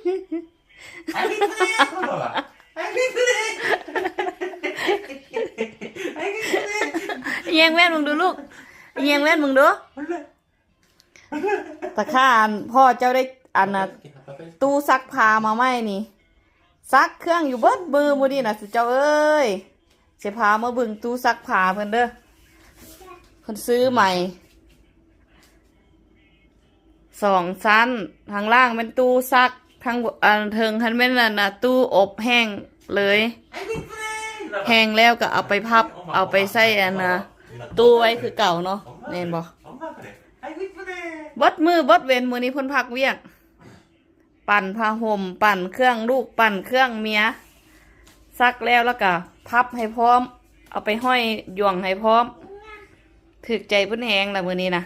Happy birthday Baba Happy birthday Happy birthday เอียงแว่นมึงดูลูกเอียงแว่นมึงดูตะข้าอันพ่อเจ้าได้อันน่ะตู้ซักผ้ามาไหมนี่ซักเครื่องอยู่เบิดมือมื้อนี้น่ะสิเจ้าเอ้ยสิพามาเบิ่งตู้ซักผ้าเพิ่นเด้อเพิ่นซื้อใหม่2 ชั้นทางล่างเป็นตู้ซักทางอันเทิงคันแม่นนั่นน่ะตู้อบแห้งเลยแห้งแล้วก็เอาไปพับเอาไปใส่อันน่ะตู้ไว้คือเก่าเนาะแม่นบ่บดมือบดเว้นมื้อนี้เพิ่นพักเวียกปั่นผ้าห่มปั่นเครื่องลูกปั่นเครื่องเมียซักแล้วก็พับให้พร้อมเอาไปห้อยหย่วงให้พร้อมถึกใจเพิ่นแฮงล่ะมื้อนี้นะ